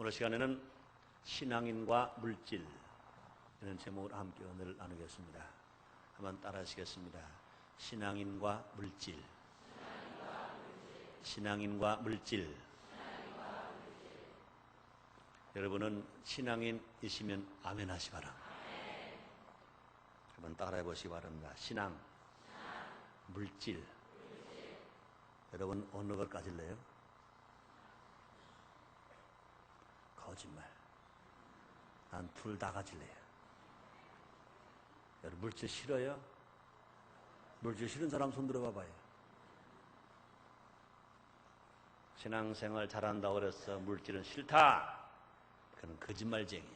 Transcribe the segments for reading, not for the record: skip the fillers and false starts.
오늘 시간에는 신앙인과 물질 이런 제목으로 함께 오늘 나누겠습니다. 한번 따라 하시겠습니다. 신앙인과 물질. 신앙인과 물질. 여러분은 신앙인이시면 아멘 하시 바랍니다. 한번 따라해 보시기 바랍니다. 신앙, 물질. 여러분 어느 걸 가질래요? 거짓말. 난 둘 다 가질래요. 여러분 물질 싫어요? 물질 싫은 사람 손 들어봐 봐요. 신앙생활 잘한다고 그래서 물질은 싫다. 그건 거짓말쟁이.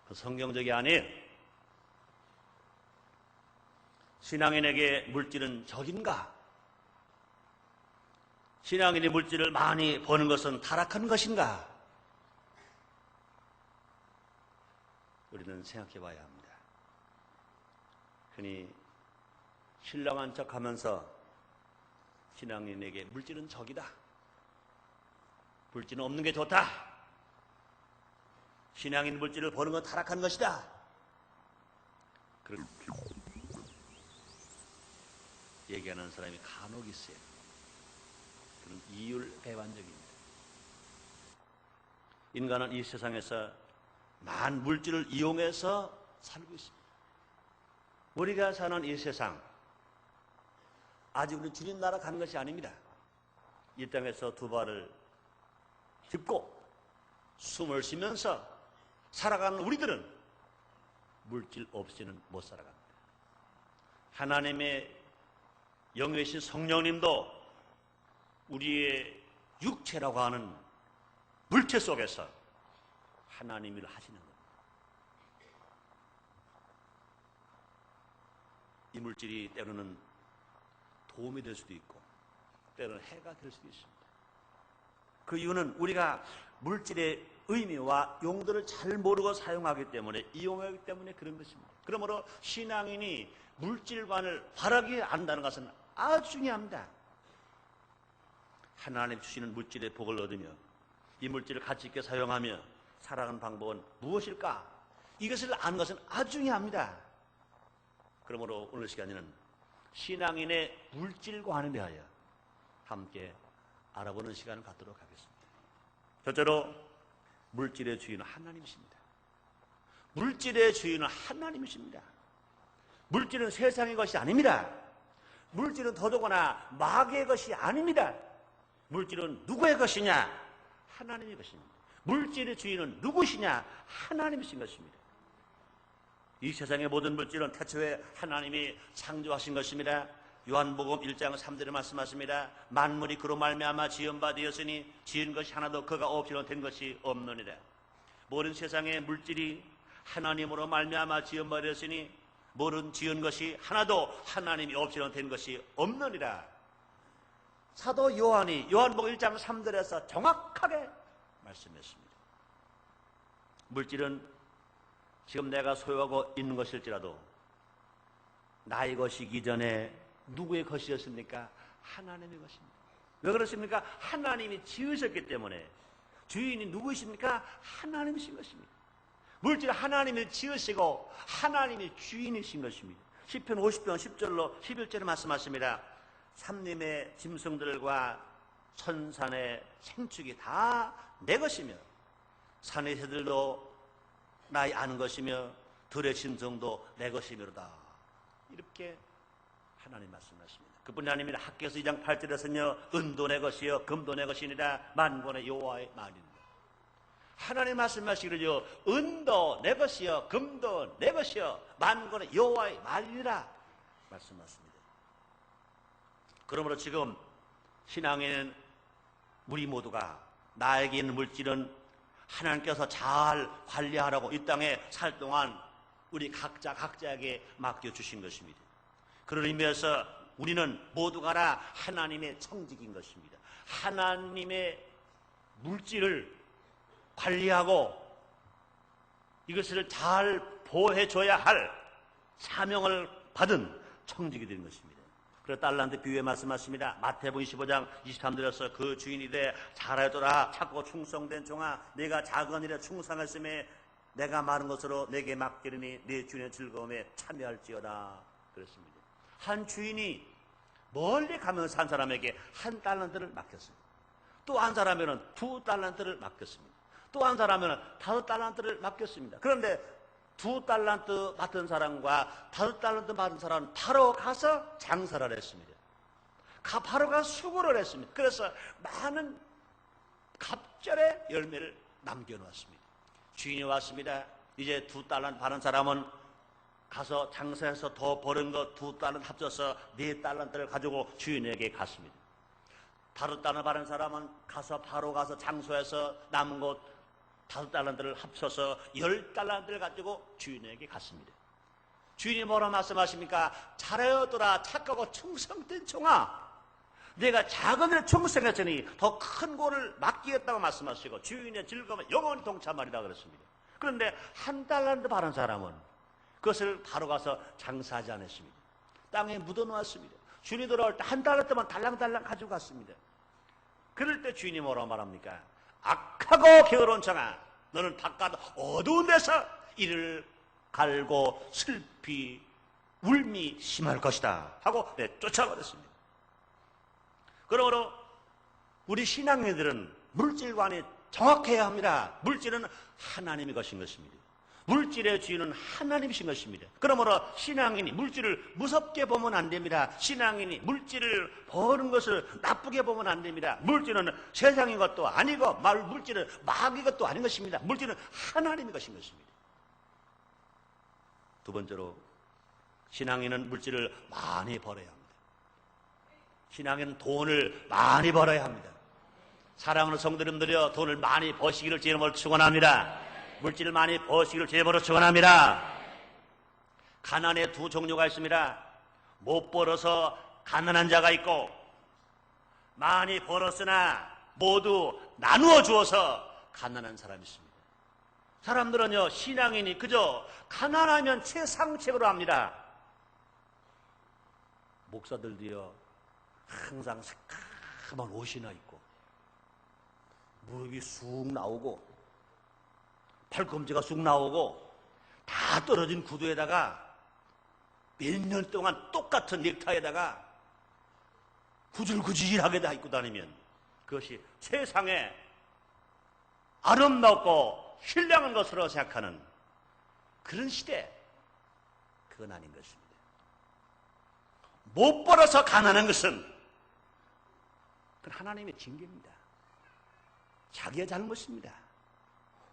그 성경적이 아니에요. 신앙인에게 물질은 적인가? 신앙인이 물질을 많이 버는 것은 타락한 것인가? 우리는 생각해 봐야 합니다. 흔히 신령한 척 하면서 신앙인에게 물질은 적이다. 물질은 없는 게 좋다. 신앙인 물질을 버는 건 타락한 것이다. 그렇게 얘기하는 사람이 간혹 있어요. 그런 이율배반적입니다. 인간은 이 세상에서 많은 물질을 이용해서 살고 있습니다. 우리가 사는 이 세상, 아직 우리 주님 나라 가는 것이 아닙니다. 이 땅에서 두 발을 짚고 숨을 쉬면서 살아가는 우리들은 물질 없이는 못 살아갑니다. 하나님의 영이신 성령님도 우리의 육체라고 하는 물체 속에서 하나님 일을 하시는 겁니다. 이 물질이 때로는 도움이 될 수도 있고 때로는 해가 될 수도 있습니다. 그 이유는 우리가 물질의 의미와 용도를 잘 모르고 사용하기 때문에, 이용하기 때문에 그런 것입니다. 그러므로 신앙인이 물질관을 바라게 안다는 것은 아주 중요합니다. 하나님 주시는 물질의 복을 얻으며 이 물질을 가치 있게 사용하며 살아가는 방법은 무엇일까? 이것을 아는 것은 아주 중요합니다. 그러므로 오늘 시간에는 신앙인의 물질관에 대하여 함께 알아보는 시간을 갖도록 하겠습니다. 첫째로 물질의 주인은 하나님이십니다. 물질의 주인은 하나님이십니다. 물질은 세상의 것이 아닙니다. 물질은 더더구나 마귀의 것이 아닙니다. 물질은 누구의 것이냐? 하나님의 것입니다. 물질의 주인은 누구시냐? 하나님이신 것입니다. 이 세상의 모든 물질은 태초에 하나님이 창조하신 것입니다. 요한복음 1장 3절에 말씀하십니다. 만물이 그로 말미암아 지은 바 되었으니 지은 것이 하나도 그가 없이는 된 것이 없느니라. 모든 세상의 물질이 하나님으로 말미암아 지은 바 되었으니 모든 지은 것이 하나도 하나님이 없이는 된 것이 없느니라. 사도 요한이 요한복음 1장 3절에서 정확하게 말씀했습니다. 물질은 지금 내가 소유하고 있는 것일지라도 나의 것이기 전에 누구의 것이었습니까? 하나님의 것입니다. 왜 그렇습니까? 하나님이 지으셨기 때문에. 주인이 누구이십니까? 하나님이신 것입니다. 물질은 하나님이 지으시고 하나님이 주인이신 것입니다. 시편 50편 10절로 11절에 말씀하십니다. 삼림의 짐승들과 천산의 생축이 다 내 것이며 산의 새들도 나의 아는 것이며 들의 짐승도 내 것이며로다. 이렇게 하나님 말씀하십니다. 그뿐이 아닙니다. 학개서 2장 8절에서는요, 은도 내 것이요 금도 내 것이니라 만군의 여호와의 말입니다. 하나님 말씀하시기를요, 은도 내 것이요 금도 내 것이요 만군의 여호와의 말이니라 말씀하십니다. 그러므로 지금 신앙에는 우리 모두가 나에게 있는 물질은 하나님께서 잘 관리하라고 이 땅에 살 동안 우리 각자에게 맡겨주신 것입니다. 그런 의미에서 우리는 모두가 다 하나님의 청직인 것입니다. 하나님의 물질을 관리하고 이것을 잘 보호해줘야 할 사명을 받은 청직이 된 것입니다. 그래서 달란트 비유에 말씀하십니다. 마태복음 15장 23절에서 그 주인이 이르되 잘하였도다 착고 충성된 종아 네가 작은 일에 충성했음에 내가 많은 것으로 내게 맡기리니 네 주인의 즐거움에 참여할지어다 그랬습니다. 한 주인이 멀리 가면서 한 사람에게 한 달란트를 맡겼습니다. 또 한 사람에는 2달란트를 맡겼습니다. 또 한 사람에는 5달란트를 맡겼습니다. 그런데 2달란트 맡은 사람과 5달란트 맡은 사람은 바로 가서 장사를 했습니다. 바로 가서 수고를 했습니다. 그래서 많은 갑절의 열매를 남겨놓았습니다. 주인이 왔습니다. 이제 2달란트 받은 사람은 가서 장사해서 더 버는 것 2달란트 합쳐서 4달란트를 가지고 주인에게 갔습니다. 5달란트 받은 사람은 바로 가서 장소해서 남은 것 5달란트를 합쳐서 10달란트를 가지고 주인에게 갔습니다. 주인이 뭐라 말씀하십니까? 잘하였더라 착하고 충성된 종아 내가 작은 일에 충성했으니 더 큰 고를 맡기겠다고 말씀하시고 주인의 즐거움에 영원히 동참하리라 그랬습니다. 그런데 1달란트 받은 사람은 그것을 바로 가서 장사하지 않았습니다. 땅에 묻어놓았습니다. 주인이 돌아올 때 1달란트만 달랑달랑 가지고 갔습니다. 그럴 때 주인이 뭐라고 말합니까? 악하고 게으른 종아 너는 바깥 어두운 데서 이를 갈고 슬피 울미 심할 것이다 하고 쫓아버렸습니다. 그러므로 우리 신앙인들은 물질관이 정확해야 합니다. 물질은 하나님의 것인 것입니다. 물질의 주인은 하나님이신 것입니다. 그러므로 신앙인이 물질을 무섭게 보면 안 됩니다. 신앙인이 물질을 버는 것을 나쁘게 보면 안 됩니다. 물질은 세상의 것도 아니고 물질은 마귀의 것도 아닌 것입니다. 물질은 하나님의 것인 것입니다. 두 번째로 신앙인은 물질을 많이 벌어야 합니다. 신앙인은 돈을 많이 벌어야 합니다. 사랑하는 성도님들이여 돈을 많이 버시기를 주님으로 축원합니다. 물질을 많이 버시기를 주님으로 축원합니다. 가난의 2 종류가 있습니다. 못 벌어서 가난한 자가 있고 많이 벌었으나 모두 나누어 주어서 가난한 사람이 있습니다. 사람들은요 신앙인이 그저 가난하면 최상책으로 합니다. 목사들도요 항상 새까만 옷이나 입고 무릎이 쑥 나오고 팔꿈치가 쑥 나오고 다 떨어진 구두에다가 몇 년 동안 똑같은 넥타이에다가 구질구질하게 다 입고 다니면 그것이 세상에 아름답고 신령한 것으로 생각하는 그런 시대, 그건 아닌 것입니다. 못 벌어서 가난한 것은 그건 하나님의 징계입니다. 자기의 잘못입니다.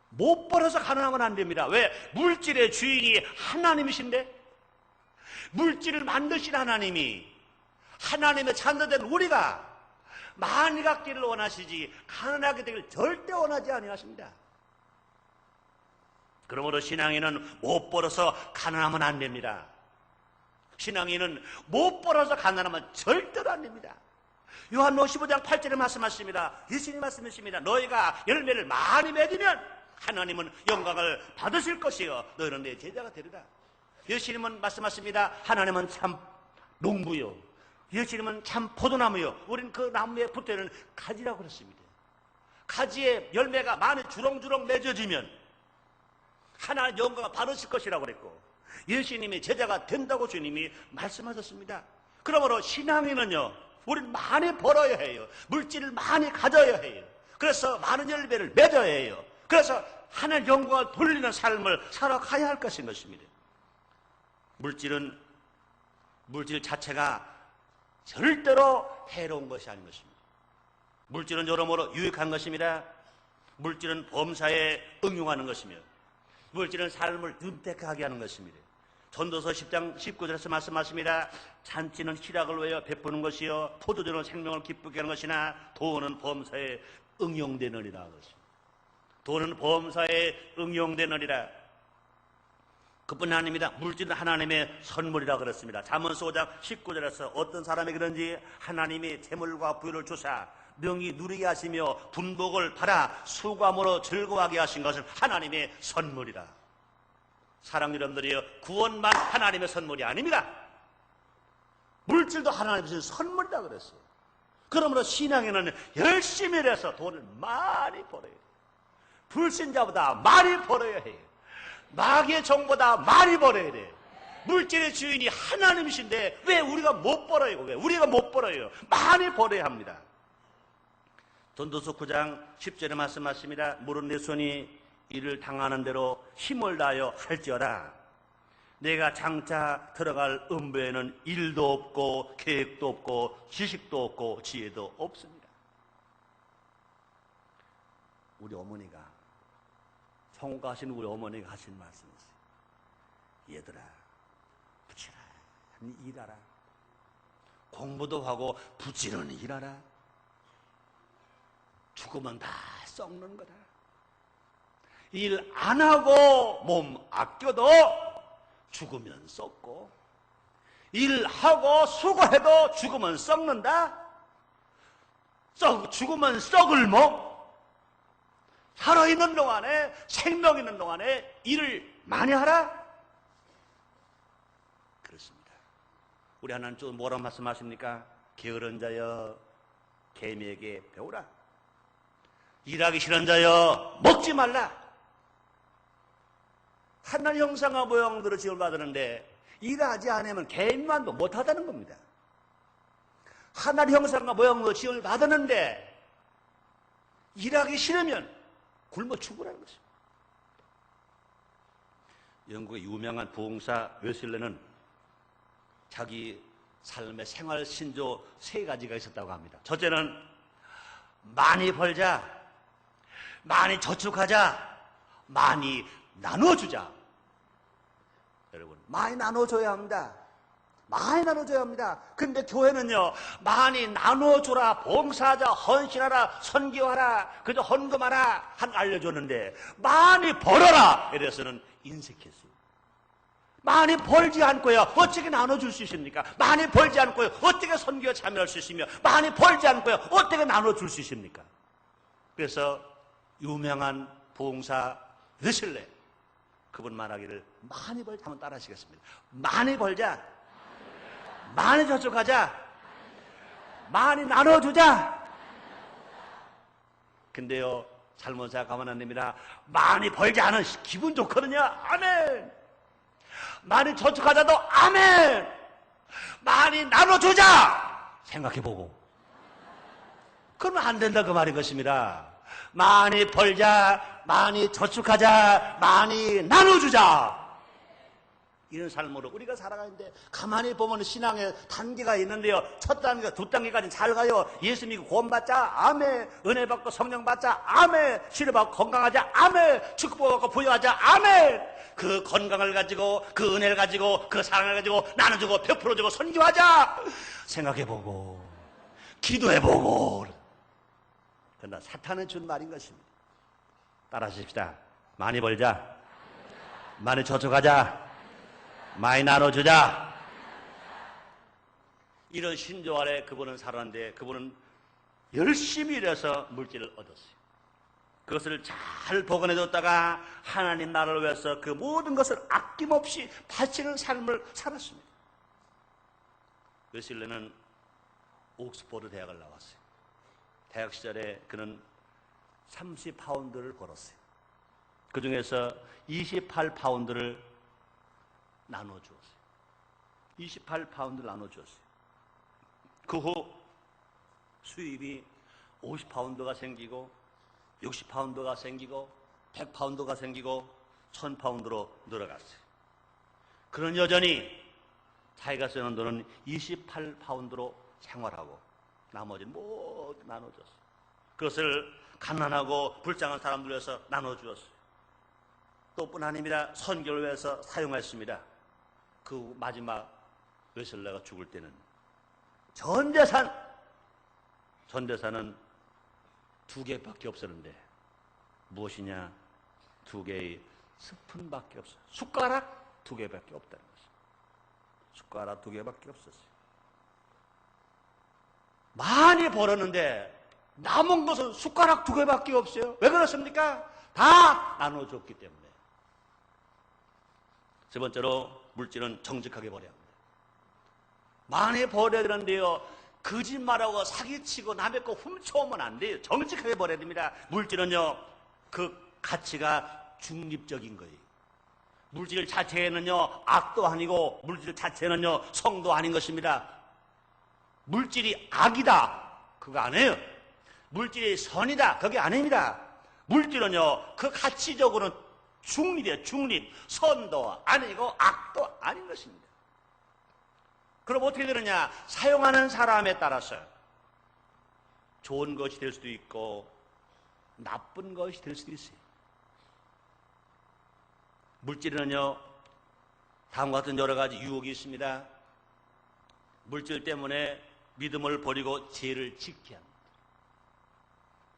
못 벌어서 가난하면 안 됩니다. 왜? 물질의 주인이 하나님이신데 물질을 만드신 하나님이 하나님의 자녀된 우리가 많이 갖기를 원하시지 가난하게 되기를 절대 원하지 아니하십니다. 그러므로 신앙인은 못 벌어서 가난하면 안 됩니다. 신앙인은 못 벌어서 가난하면 절대로 안 됩니다. 요한복음 15장 8절에 말씀하십니다. 예수님 말씀하십니다. 너희가 열매를 많이 맺으면 하나님은 영광을 받으실 것이요 너희는 내 제자가 되리라. 예수님은 말씀하십니다. 하나님은 참 농부요 예수님은 참 포도나무요 우린 그 나무에 붙어있는 가지라고 그랬습니다. 가지에 열매가 많이 주렁주렁 맺어지면 하나님 영광을 받으실 것이라고 그랬고 예수님이 제자가 된다고 주님이 말씀하셨습니다. 그러므로 신앙인은요 우린 많이 벌어야 해요. 물질을 많이 가져야 해요. 그래서 많은 열매를 맺어야 해요. 그래서 하나님 영광을 돌리는 삶을 살아가야 할 것인 것입니다. 물질 자체가 절대로 해로운 것이 아닌 것입니다. 물질은 여러모로 유익한 것입니다. 물질은 범사에 응용하는 것이며 물질은 삶을 윤택하게 하는 것입니다. 전도서 10장 19절에서 말씀하십니다. 잔치는 희락을 위하여 베푸는 것이요 포도주는 생명을 기쁘게 하는 것이나 돈은 범사에 응용되느니라. 돈은 범사에 응용되느니라. 그뿐이 아닙니다. 물질은 하나님의 선물이라 그랬습니다. 잠언서 5장 19절에서 어떤 사람이 그런지 하나님이 재물과 부유를 주사 명이 누리게 하시며 분복을 받아 수고함으로 즐거워하게 하신 것은 하나님의 선물이라. 사랑하는 여러분들이여 구원만 하나님의 선물이 아닙니다. 물질도 하나님 주신 선물이다 그랬어요. 그러므로 신앙에는 열심히 일해서 돈을 많이 벌어야 돼요. 불신자보다 많이 벌어야 해요. 마귀의 종보다 많이 벌어야 돼요. 물질의 주인이 하나님이신데 왜 우리가 못 벌어요? 왜 우리가 못 벌어요? 많이 벌어야 합니다. 전도서 9장 10절에 말씀하십니다. 무릇 내 손이 이를 당하는 대로 힘을 다하여 할지어다. 내가 장차 들어갈 음부에는 일도 없고 계획도 없고 지식도 없고 지혜도 없습니다. 우리 어머니가 성가신 우리 어머니가 하신 말씀이세요. 얘들아 부지런히 일하라. 공부도 하고 부지런히 일하라. 죽으면 다 썩는 거다. 일 안 하고 몸 아껴도 죽으면 썩고, 일하고 수고해도 죽으면 썩는다. 죽으면 썩을 목. 살아있는 동안에, 생명 있는 동안에 일을 많이 하라. 그렇습니다. 우리 하나님 또 뭐라고 말씀하십니까? 게으른 자여 개미에게 배우라. 일하기 싫은 자여 먹지 말라. 하나님 형상과 모형대로 지음을 받았는데 일하지 않으면 개미만도 못하다는 겁니다. 하나님 형상과 모형으로 지음을 받았는데 일하기 싫으면 굶어 죽으라는 것입니다. 영국의 유명한 부흥사 웨슬레는 자기 삶의 생활 신조 3가지가 있었다고 합니다. 첫째는 많이 벌자, 많이 저축하자, 많이 나눠주자. 여러분, 많이 나눠줘야 합니다. 많이 나눠줘야 합니다. 근데 교회는요, 많이 나눠줘라, 봉사하자, 헌신하라, 선교하라, 그저 헌금하라 한 알려줬는데 많이 벌어라 이래서는 인색했어요. 많이 벌지 않고요 어떻게 나눠줄 수 있습니까? 많이 벌지 않고요 어떻게 선교에 참여할 수 있으며, 많이 벌지 않고요 어떻게 나눠줄 수 있습니까? 그래서 유명한 봉사 웨슬레, 그분 말하기를 많이 벌자. 한번 따라 하시겠습니다. 많이 벌자, 많이 저축하자, 많이 나눠주자. 근데요, 잘못 생각하면 안 됩니다. 많이 벌지 않은 기분 좋거든요. 아멘. 많이 저축하자도 아멘. 많이 나눠주자 생각해보고 그러면 안 된다 그 말인 것입니다. 많이 벌자, 많이 저축하자, 많이 나눠주자, 이런 삶으로 우리가 살아가는데, 가만히 보면 신앙의 단계가 있는데요, 첫 단계, 두 단계까지 잘 가요. 예수 믿고 구원받자, 아멘. 은혜 받고 성령 받자, 아멘. 치료 받고 건강하자, 아멘. 축복받고 부여하자, 아멘. 그 건강을 가지고, 그 은혜를 가지고, 그 사랑을 가지고 나눠주고 베풀어주고 선교하자 생각해보고 기도해보고. 그러나 사탄은 준 말인 것입니다. 따라 하십시다. 많이 벌자, 많이 저축하자, 많이 나눠주자. 이런 신조 아래 그분은 살았는데, 그분은 열심히 일해서 물질을 얻었어요. 그것을 잘 보관해뒀다가 하나님 나라를 위해서 그 모든 것을 아낌없이 바치는 삶을 살았습니다. 웨슬레는 옥스퍼드 대학을 나왔어요. 대학 시절에 그는 30파운드를 벌었어요. 그 중에서 28파운드를 나눠주었어요. 28파운드를 나눠주었어요. 그 후 수입이 50파운드가 생기고 60파운드가 생기고 100파운드가 생기고 1000파운드로 늘어갔어요. 그는 여전히 자기가 쓰는 돈은 28파운드로 생활하고 나머지는 모두 나눠줬어요. 그것을 가난하고 불쌍한 사람들 위해서 나눠주었어요. 또 뿐 아닙니다. 선교를 위해서 사용했습니다. 그 마지막 웨슬레가 죽을 때는 전 재산은 2개밖에 없었는데 무엇이냐? 2개의 스푼밖에 없어요. 숟가락 2개밖에 없다는 것입니다. 숟가락 2개밖에 없었어요. 많이 벌었는데 남은 것은 숟가락 2개밖에 없어요. 왜 그렇습니까? 다 나눠줬기 때문에. 세 번째로, 물질은 정직하게 벌여야 합니다. 많이 버려야 되는데요, 거짓말하고 사기치고 남의 거 훔쳐오면 안 돼요. 정직하게 버려야 됩니다. 물질은요, 그 가치가 중립적인 거예요. 물질 자체에는요, 악도 아니고 물질 자체는요, 성도 아닌 것입니다. 물질이 악이다, 그거 아니에요. 물질이 선이다, 그게 아닙니다. 물질은요, 그 가치적으로는 중립이에요. 중립. 선도 아니고 악도 아닌 것입니다. 그럼 어떻게 되느냐? 사용하는 사람에 따라서 좋은 것이 될 수도 있고 나쁜 것이 될 수도 있어요. 물질은요, 다음과 같은 여러 가지 유혹이 있습니다. 물질 때문에 믿음을 버리고 죄를 짓게 합니다.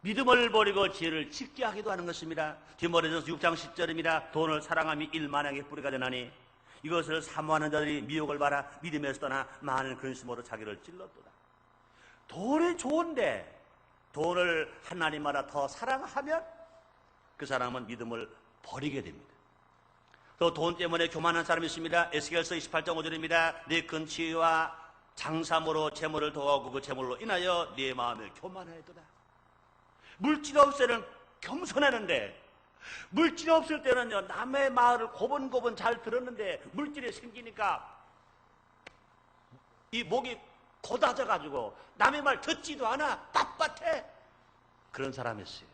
믿음을 버리고 죄를 짓게 하기도 하는 것입니다. 디모데전서 6장 10절입니다. 돈을 사랑함이 일만하게 뿌리가 되나니 이것을 사모하는 자들이 미혹을 받아 믿음에서 떠나 많은 근심으로 자기를 찔렀도다. 돈이 좋은데 돈을 하나님마다 더 사랑하면 그 사람은 믿음을 버리게 됩니다. 또 돈 때문에 교만한 사람이 있습니다. 에스겔서 28장 5절입니다. 네 큰 지혜와 장삼으로 재물을 더하고 그 재물로 인하여 네 마음을 교만하였도다. 물질 없을 때는 겸손했는데, 물질이 없을 때는요, 남의 말을 고분고분 잘 들었는데 물질이 생기니까 이 목이 고다져가지고 남의 말 듣지도 않아. 빳빳해. 그런 사람이었어요.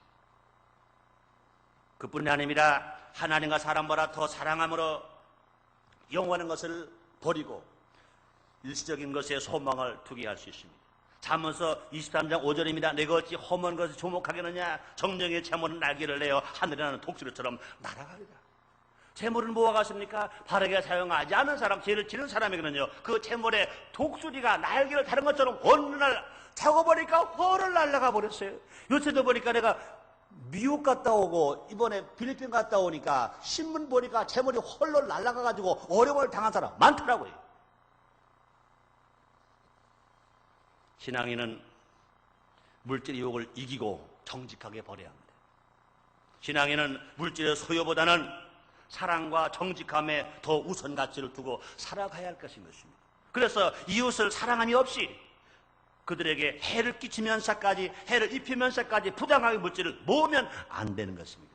그뿐이 아닙니다. 하나님과 사람보다 더 사랑함으로 영원한 것을 버리고 일시적인 것에 소망을 두게 할 수 있습니다. 잠언서 23장 5절입니다. 내가 어찌 험한 것을 조목하겠느냐? 정령의 재물은 날개를 내어 하늘에 나는 독수리처럼 날아가리라. 재물은 뭐가 같습니까? 바르게 사용하지 않은 사람, 죄를 지는 사람에게는요, 그 재물에 독수리가 날개를 다른 것처럼 어느 날 차고 보니까 헐을 날아가 버렸어요. 요새도 보니까 내가 미국 갔다 오고 이번에 필리핀 갔다 오니까 신문 보니까 재물이 헐로 날아가가지고 어려움을 당한 사람 많더라고요. 신앙인은 물질 유혹을 이기고 정직하게 버려야 합니다. 신앙인은 물질의 소유보다는 사랑과 정직함에 더 우선 가치를 두고 살아가야 할 것인 것입니다. 그래서 이웃을 사랑함이 없이 그들에게 해를 끼치면서까지, 해를 입히면서까지 부당하게 물질을 모으면 안 되는 것입니다.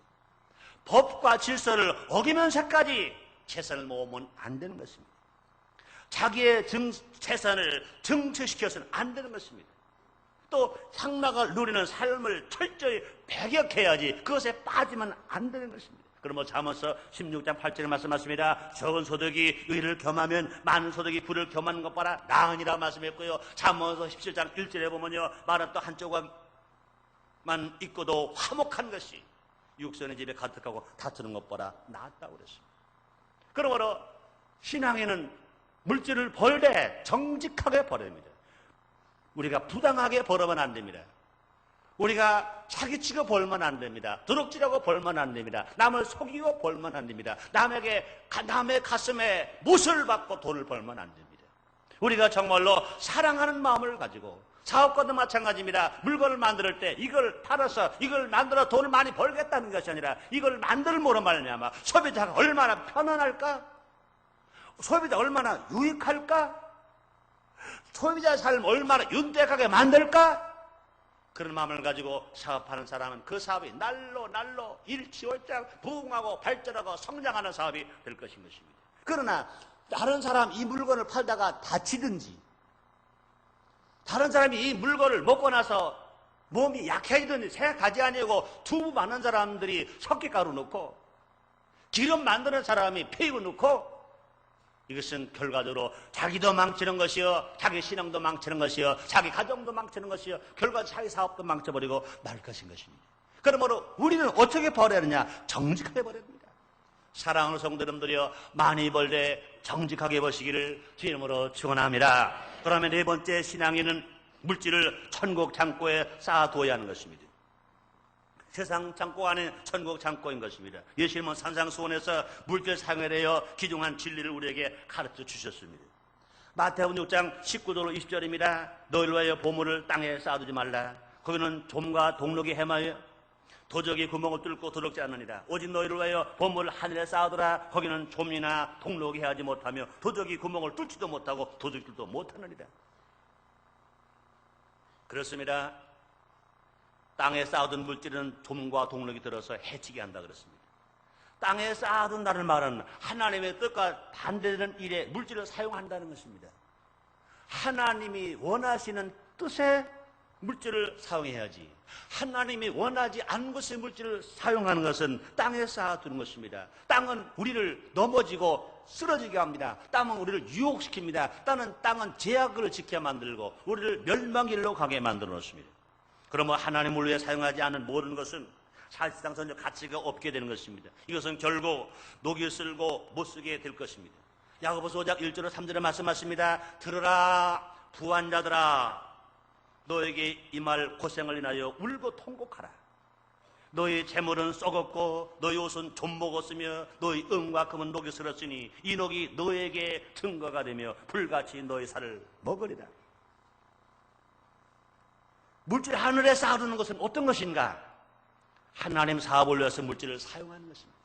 법과 질서를 어기면서까지 재산을 모으면 안 되는 것입니다. 자기의 재산을 증처시켜서는 안 되는 것입니다. 또 향락을 누리는 삶을 철저히 배격해야지 그것에 빠지면 안 되는 것입니다. 그러면 잠언서 16장 8절에 말씀하십니다. 적은 소득이 의를 겸하면 많은 소득이 부를 겸하는 것보다 나으니라 말씀했고요. 잠언서 17장 1절에 보면요, 말은 또 한 조각만 있고도 화목한 것이 육선의 집에 가득하고 다투는 것보다 낫다고 그랬습니다. 그러므로 신앙에는 물질을 벌 때 정직하게 벌어야 합니다. 우리가 부당하게 벌으면 안 됩니다. 우리가 사기치고 벌면 안 됩니다. 도둑질하고 벌면 안 됩니다. 남을 속이고 벌면 안 됩니다. 남의 가슴에 못을 받고 돈을 벌면 안 됩니다. 우리가 정말로 사랑하는 마음을 가지고, 사업과도 마찬가지입니다. 물건을 만들 때 이걸 팔아서 이걸 만들어 돈을 많이 벌겠다는 것이 아니라 이걸 만들므로 말미암아 소비자가 얼마나 편안할까? 소비자 얼마나 유익할까? 소비자의 삶을 얼마나 윤택하게 만들까? 그런 마음을 가지고 사업하는 사람은 그 사업이 날로 일치월장 부흥하고 발전하고 성장하는 사업이 될 것인 것입니다. 그러나 다른 사람 이 물건을 팔다가 다치든지, 다른 사람이 이 물건을 먹고 나서 몸이 약해지든지, 새 가지 아니고 두부 많은 사람들이 석기가루 넣고 기름 만드는 사람이 폐유 넣고, 이것은 결과적으로 자기도 망치는 것이요, 자기 신앙도 망치는 것이요, 자기 가정도 망치는 것이요, 결과 자기 사업도 망쳐버리고 말 것인 것입니다. 그러므로 우리는 어떻게 벌어야 하느냐? 정직하게 벌어야 됩니다. 사랑하는 성도 여러분들이여, 많이 벌되 정직하게 버시기를 주님으로 축원합니다. 그러면 네 번째, 신앙인은 물질을 천국 창고에 쌓아두어야 하는 것입니다. 세상 창고가 아닌 천국 창고인 것입니다. 예수님은 산상수훈에서 물질 사용에 대하여 기중한 진리를 우리에게 가르쳐 주셨습니다. 마태복음 6장 19절 20절입니다. 너희를 위하여 보물을 땅에 쌓아두지 말라. 거기는 좀과 동록이 헤매여 도적이 구멍을 뚫고 도둑지 않느니라. 오직 너희를 위하여 보물을 하늘에 쌓아두라. 거기는 좀이나 동록이 해하지 못하며 도적이 구멍을 뚫지도 못하고 도둑질도 못하느니라. 그렇습니다. 땅에 쌓아둔 물질은 좀과 동록이 들어서 해치게 한다 그렇습니다. 땅에 쌓아둔다는 말은 하나님의 뜻과 반대되는 일에 물질을 사용한다는 것입니다. 하나님이 원하시는 뜻의 물질을 사용해야지, 하나님이 원하지 않은 것의 물질을 사용하는 것은 땅에 쌓아두는 것입니다. 땅은 우리를 넘어지고 쓰러지게 합니다. 땅은 우리를 유혹시킵니다. 땅은 제약을 지켜 만들고 우리를 멸망길로 가게 만들어 놓습니다. 그러면 하나님을 위해 사용하지 않은 모든 것은 사실상 전혀 가치가 없게 되는 것입니다. 이것은 결국 녹이 쓸고 못 쓰게 될 것입니다. 야고보서 5장 1절 3절에 말씀하십니다. 들으라 부한자들아, 너에게 이 말 고생을 인하여 울고 통곡하라. 너희 재물은 썩었고 너희 옷은 좀 먹었으며 너희 은과 금은 녹이 슬었으니 이 녹이 너에게 증거가 되며 불같이 너희 살을 먹으리라. 물질 하늘에 쌓아두는 것은 어떤 것인가? 하나님 사업을 위해서 물질을 사용하는 것입니다.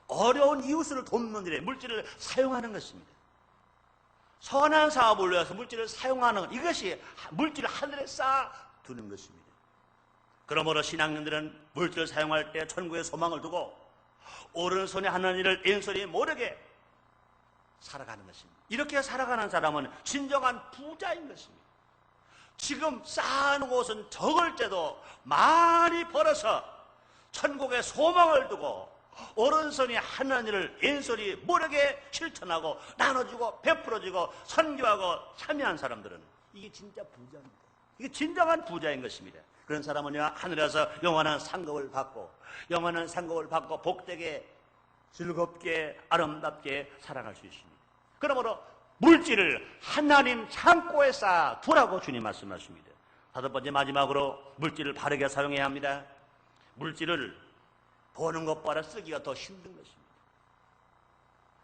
어려운 이웃을 돕는 일에 물질을 사용하는 것입니다. 선한 사업을 위해서 물질을 사용하는 것, 이것이 물질을 하늘에 쌓아두는 것입니다. 그러므로 신앙인들은 물질을 사용할 때 천국의 소망을 두고 오른손에 하는 일을 왼손이 모르게 살아가는 것입니다. 이렇게 살아가는 사람은 진정한 부자인 것입니다. 지금 쌓아놓은 것은 적을 때도 많이 벌어서 천국의 소망을 두고 오른손이 하는 일을 왼손이 모르게 실천하고 나눠주고 베풀어주고 선교하고 참여한 사람들은 이게 진짜 부자입니다. 이게 진정한 부자인 것입니다. 그런 사람은 하늘에서 영원한 상급을 받고 복되게 즐겁게 아름답게 살아갈 수 있습니다. 그러므로 물질을 하나님 창고에 쌓아 두라고 주님 말씀하십니다. 다섯 번째, 마지막으로 물질을 바르게 사용해야 합니다. 물질을 버는 것보다 쓰기가 더 힘든 것입니다.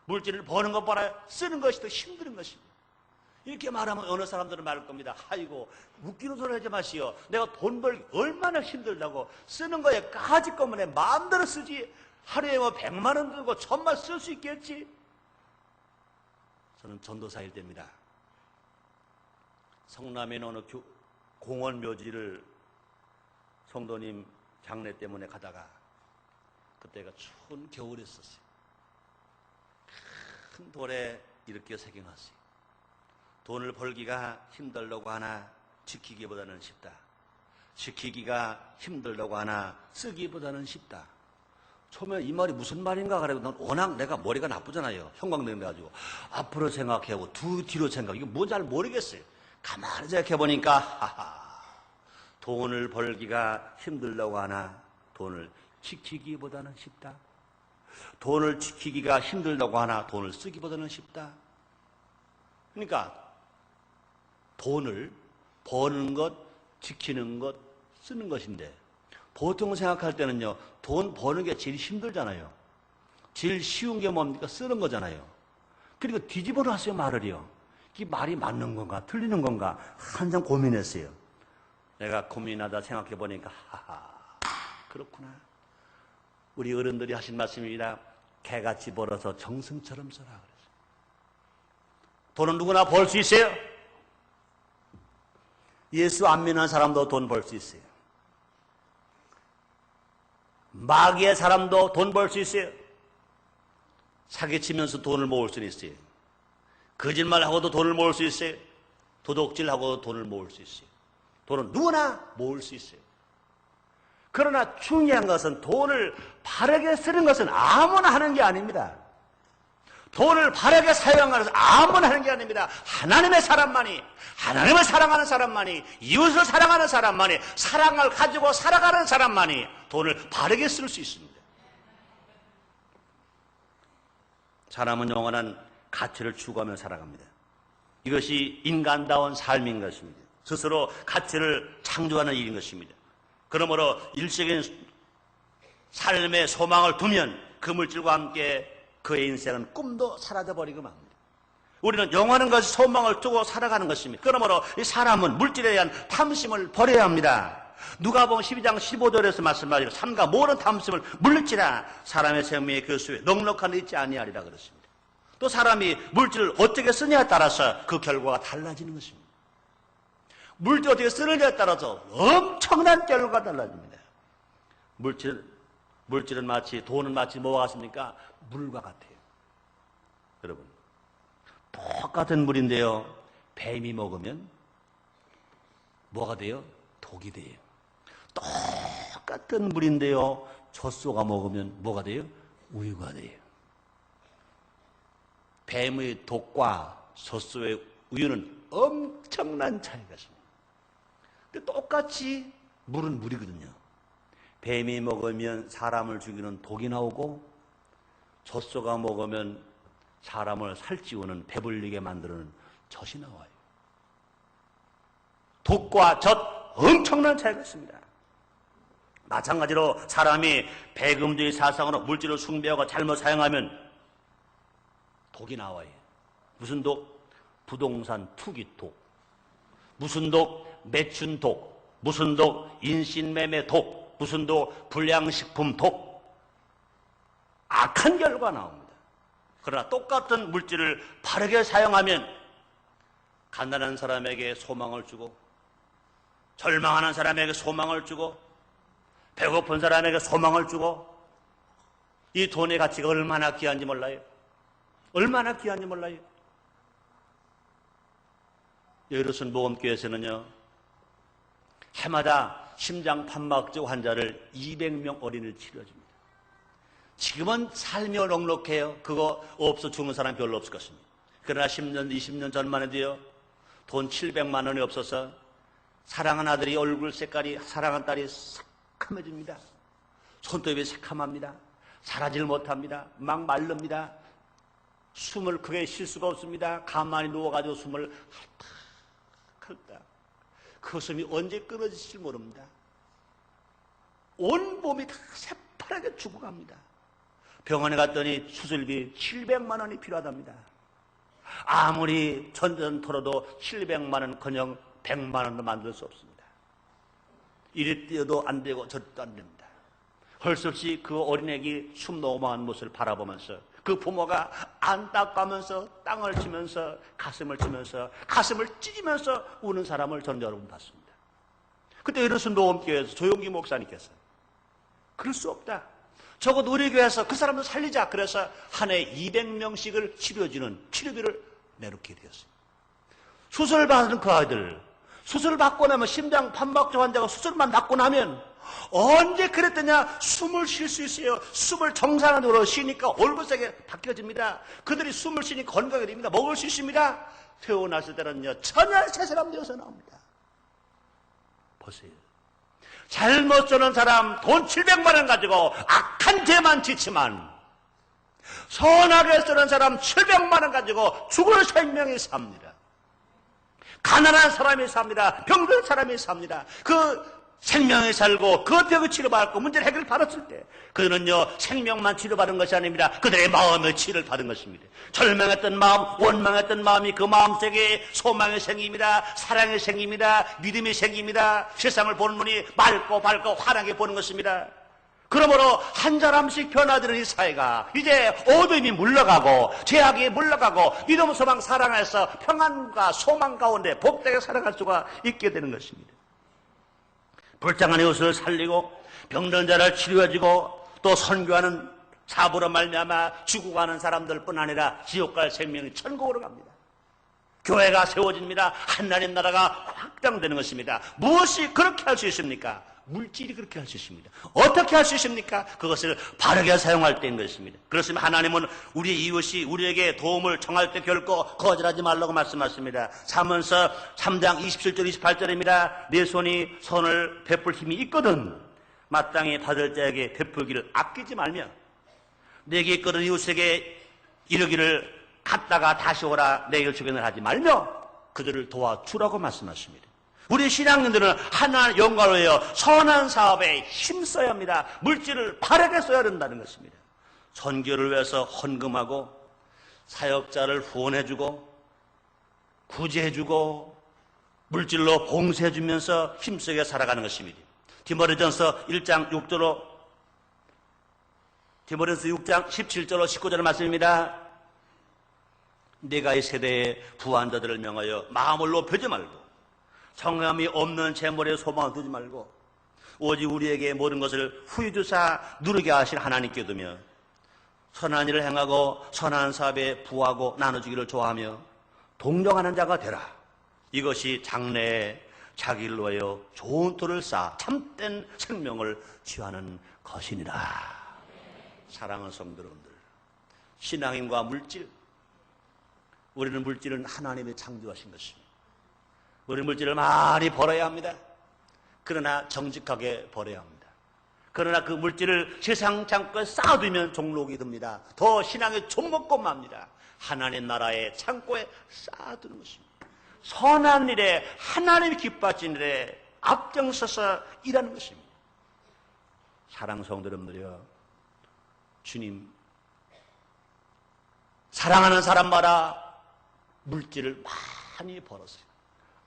물질을 버는 것보다 쓰는 것이 더 힘든 것입니다. 이렇게 말하면 어느 사람들은 말할 겁니다. 아이고, 웃기는 소리 하지 마시오. 내가 돈 벌기 얼마나 힘들다고. 쓰는 거에 까짓 것만에 마음대로 쓰지. 하루에 뭐 100만 원 들고 1000만 쓸 수 있겠지. 저는 전도사일 때입니다. 성남에 어느 공원 묘지를 성도님 장례 때문에 가다가 그때가 추운 겨울이었어요. 큰 돌에 이렇게 새겨놨어요. 돈을 벌기가 힘들다고 하나 지키기보다는 쉽다. 지키기가 힘들다고 하나 쓰기보다는 쉽다. 처음에 이 말이 무슨 말인가 그래도 난 워낙 내가 머리가 나쁘잖아요. 형광등돼가지고 앞으로 생각하고 뒤로 생각, 이거 뭔지 잘 모르겠어요. 가만히 생각해보니까 돈을 벌기가 힘들다고 하나 돈을 지키기보다는 쉽다. 돈을 지키기가 힘들다고 하나 돈을 쓰기보다는 쉽다. 그러니까 돈을 버는 것, 지키는 것, 쓰는 것인데 보통 생각할 때는요, 돈 버는 게 제일 힘들잖아요. 제일 쉬운 게 뭡니까? 쓰는 거잖아요. 그리고 뒤집어 놨어요, 말을요. 이 말이 맞는 건가, 틀리는 건가, 한참 고민했어요. 내가 고민하다 생각해 보니까, 그렇구나. 우리 어른들이 하신 말씀입니다. 개같이 벌어서 정승처럼 써라 그랬어요. 돈은 누구나 벌 수 있어요. 예수 안 믿는 사람도 돈 벌 수 있어요. 마귀의 사람도 돈 벌 수 있어요. 사기치면서 돈을 모을 수 있어요. 거짓말하고도 돈을 모을 수 있어요. 도둑질하고도 돈을 모을 수 있어요. 돈은 누구나 모을 수 있어요. 그러나 중요한 것은 돈을 바르게 쓰는 것은 아무나 하는 게 아닙니다. 돈을 바르게 사용하는 것은 아무나 하는 게 아닙니다. 하나님의 사람만이, 하나님을 사랑하는 사람만이, 이웃을 사랑하는 사람만이, 사랑을 가지고 살아가는 사람만이 돈을 바르게 쓸 수 있습니다. 사람은 영원한 가치를 추구하며 살아갑니다. 이것이 인간다운 삶인 것입니다. 스스로 가치를 창조하는 일인 것입니다. 그러므로 일시적인 삶의 소망을 두면 그 물질과 함께 그의 인생은 꿈도 사라져버리고 맙니다. 우리는 영원한 것이 소망을 두고 살아가는 것입니다. 그러므로 이 사람은 물질에 대한 탐심을 버려야 합니다. 누가복음 12장 15절에서 말씀하시고 삼가 모든 탐심을 물리치라 사람의 생명의 교수에 넉넉한 데 있지 아니하리라 그랬습니다. 또 사람이 물질을 어떻게 쓰냐에 따라서 그 결과가 달라지는 것입니다. 물질을 어떻게 쓰느냐에 따라서 엄청난 결과가 달라집니다. 물질은 마치 돈은 마치 뭐와 같습니까? 물과 같아요. 여러분 똑같은 물인데요, 뱀이 먹으면 뭐가 돼요? 독이 돼요. 똑같은 물인데요, 젖소가 먹으면 뭐가 돼요? 우유가 돼요. 뱀의 독과 젖소의 우유는 엄청난 차이가 있습니다. 근데 똑같이 물은 물이거든요. 뱀이 먹으면 사람을 죽이는 독이 나오고, 젖소가 먹으면 사람을 살찌우는 배불리게 만드는 젖이 나와요. 독과 젖 엄청난 차이가 있습니다. 마찬가지로 사람이 배금주의 사상으로 물질을 숭배하고 잘못 사용하면 독이 나와요. 무슨 독? 부동산 투기 독. 무슨 독? 매춘 독. 무슨 독? 인신매매 독. 무슨 독? 불량식품 독. 악한 결과 나옵니다. 그러나 똑같은 물질을 바르게 사용하면 가난한 사람에게 소망을 주고, 절망하는 사람에게 소망을 주고, 배고픈 사람에게 소망을 주고, 이 돈의 가치가 얼마나 귀한지 몰라요. 얼마나 귀한지 몰라요. 여의도선 모험교회에서는요, 해마다 심장 판막증 환자를 200명 어린이를 치료해줍니다. 지금은 삶이 넉넉해요. 그거 없어 죽는 사람 별로 없을 것입니다. 그러나 10년, 20년 전만 해도요, 돈 700만 원이 없어서 사랑한 아들이 얼굴 색깔이, 사랑한 딸이 새카매집니다. 손톱이 새카합니다. 살아질 못합니다. 막 마릅니다. 숨을 크게 쉴 수가 없습니다. 가만히 누워가지고 숨을 헐떡. 그 숨이 언제 끊어질지 모릅니다. 온 몸이 다 새파랗게 죽어갑니다. 병원에 갔더니 수술비 700만 원이 필요하답니다. 아무리 전전 털어도 700만 원커녕 100만 원도 만들 수 없습니다. 이리 뛰어도 안 되고 저리도 안 됩니다. 할 수 없이 그 어린애기 숨 넘어간 모습을 바라보면서 그 부모가 안타까면서 땅을 치면서 가슴을 치면서 가슴을 찢으면서 우는 사람을 전 여러분 봤습니다. 그때 이르순 노원교회에서 조용기 목사님께서 그럴 수 없다. 적어도 우리 교회에서 그 사람을 살리자. 그래서 한 해 200명씩을 치료해주는 치료비를 내놓게 되었습니다. 수술 받은 그 아이들, 수술 받고 나면 심장 판막증 환자가 수술만 받고 나면 언제 그랬더냐? 숨을 쉴 수 있어요. 숨을 정상적으로 쉬니까 얼굴색이 바뀌어집니다. 그들이 숨을 쉬니까 건강이 됩니다. 먹을 수 있습니다. 태어났을 때는요, 전혀 새 사람 되어서 나옵니다. 보세요. 잘못 쓰는 사람 돈 700만 원 가지고 악한 죄만 짓지만, 선하게 쓰는 사람 700만 원 가지고 죽을 생명이 삽니다. 가난한 사람이 삽니다. 병든 사람이 삽니다. 그 생명이 살고 그 병을 치료받고 문제를 해결받았을 때 그들은요, 생명만 치료받은 것이 아닙니다. 그들의 마음의 치료를 받은 것입니다. 절망했던 마음, 원망했던 마음이 그 마음속에 소망이 생깁니다. 사랑이 생깁니다. 믿음이 생깁니다. 세상을 보는 눈이 맑고 밝고 환하게 보는 것입니다. 그러므로 한 사람씩 변화되는 이 사회가 이제 어둠이 물러가고 죄악이 물러가고 믿음, 소망, 사랑에서 평안과 소망 가운데 복되게 살아갈 수가 있게 되는 것입니다. 불쌍한 이웃을 살리고 병든 자를 치료해주고 또 선교하는 사부로 말미암아 죽어가는 사람들뿐 아니라 지옥 갈 생명이 천국으로 갑니다. 교회가 세워집니다. 하나님 나라가 확장되는 것입니다. 무엇이 그렇게 할 수 있습니까? 물질이 그렇게 할 수 있습니다. 어떻게 할 수 있습니까? 그것을 바르게 사용할 때인 것입니다. 그렇습니다. 하나님은 우리 이웃이 우리에게 도움을 청할 때 결코 거절하지 말라고 말씀하십니다. 사문서 3장 27절 28절입니다. 내 손이 선을 베풀 힘이 있거든 마땅히 받을 자에게 베풀기를 아끼지 말며 내게 있거든 이웃에게 이르기를 갔다가 다시 오라 내게 주변을 하지 말며 그들을 도와주라고 말씀하십니다. 우리 신앙인들은 하나님 영광을 위하여 선한 사업에 힘써야 합니다. 물질을 바르게 써야 된다는 것입니다. 선교를 위해서 헌금하고 사역자를 후원해주고 구제해주고 물질로 봉사해주면서 힘쓰게 살아가는 것입니다. 디모데전서 1장 6절로 디모데전서 6장 17절로 19절 말씀입니다. 내가 이 세대의 부한 자들을 명하여 마음을 높이지 말고 정함이 없는 재물에 소망을 두지 말고 오직 우리에게 모든 것을 후히 주사 누리게 하실 하나님께 두며 선한 일을 행하고 선한 사업에 부하고 나눠주기를 좋아하며 동정하는 자가 되라. 이것이 장래에 자기를 위하여 좋은 터를 쌓아 참된 생명을 취하는 것이니라. 사랑하는 성도 여러분들, 신앙인과 물질, 우리는 물질은 하나님이 창조하신 것입니다. 우리는 물질을 많이 벌어야 합니다. 그러나 정직하게 벌어야 합니다. 그러나 그 물질을 세상 창고에 쌓아두면 종록이 듭니다. 더 신앙의 종목고 맙니다. 하나님 나라의 창고에 쌓아두는 것입니다. 선한 일에 하나님이 기뻐하시는 일에 앞장서서 일하는 것입니다. 사랑 성도 여러분들이요, 주님 사랑하는 사람마다 물질을 많이 벌었어요.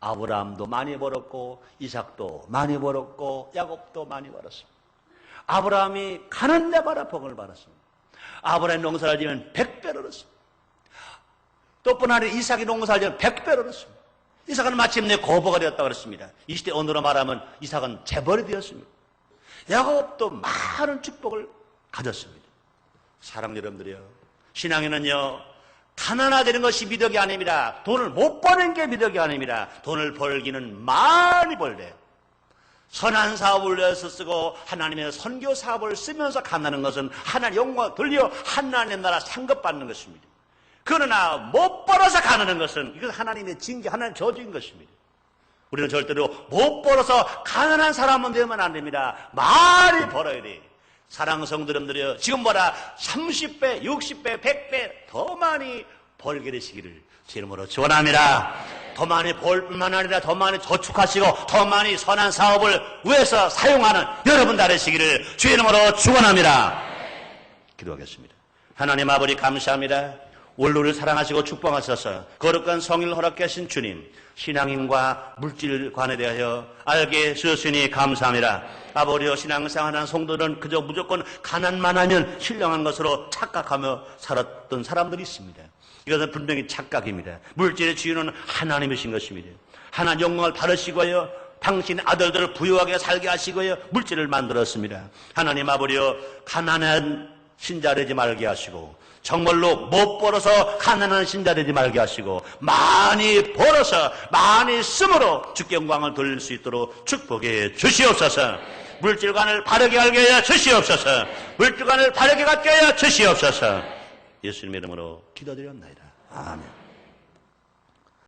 아브라함도 많이 벌었고 이삭도 많이 벌었고 야곱도 많이 벌었습니다. 아브라함이 가는 데마다 복을 받았습니다. 아브라함이 농사를 지면 100배를 얻었습니다. 또 뿐아니라 이삭이 농사를 지면 100배를 얻었습니다. 이삭은 마침내 고보가 되었다고 그랬습니다. 이 시대 오늘로 말하면 이삭은 재벌이 되었습니다. 야곱도 많은 축복을 가졌습니다. 사랑 여러분들이요, 신앙에는요 가난하다는 것이 미덕이 아닙니다. 돈을 못 버는 게 미덕이 아닙니다. 돈을 벌기는 많이 벌래요. 선한 사업을 위해서 쓰고 하나님의 선교 사업을 쓰면서 가난한 것은 하나님 영광을 돌려 하나님 나라 상급받는 것입니다. 그러나 못 벌어서 가난한 것은 이건 하나님의 징계, 하나님의 저주인 것입니다. 우리는 절대로 못 벌어서 가난한 사람은 되면 안 됩니다. 많이 벌어야 돼요. 사랑하는 성도님들이요, 지금보다 30배, 60배, 100배 더 많이 벌게 되시기를 제 이름으로 축원합니다. 더 많이 벌 뿐만 아니라 더 많이 저축하시고 더 많이 선한 사업을 위해서 사용하는 여러분 되시기를 주의 이름으로 축원합니다. 기도하겠습니다. 하나님 아버지 감사합니다. 원로를 사랑하시고 축복하셔서 거룩한 성일을 허락하신 주님, 신앙인과 물질관에 대하여 알게 주셨으니 감사합니다. 아버지여, 신앙생활하는 성도들은 그저 무조건 가난만 하면 신령한 것으로 착각하며 살았던 사람들이 있습니다. 이것은 분명히 착각입니다. 물질의 주인은 하나님이신 것입니다. 하나님 영광을 받으시고요, 당신의 아들들을 부유하게 살게 하시고요, 물질을 만들었습니다. 하나님 아버지여, 가난한 신자 되지 말게 하시고 정말로 못 벌어서 가난한 신자 되지 말게 하시고 많이 벌어서 많이 쓰므로 주께 영광을 돌릴 수 있도록 축복해 주시옵소서. 물질관을 바르게 알게 하여 주시옵소서. 물질관을 바르게 갖게 하여 주시옵소서. 예수님의 이름으로 기도드렸나이다. 아멘.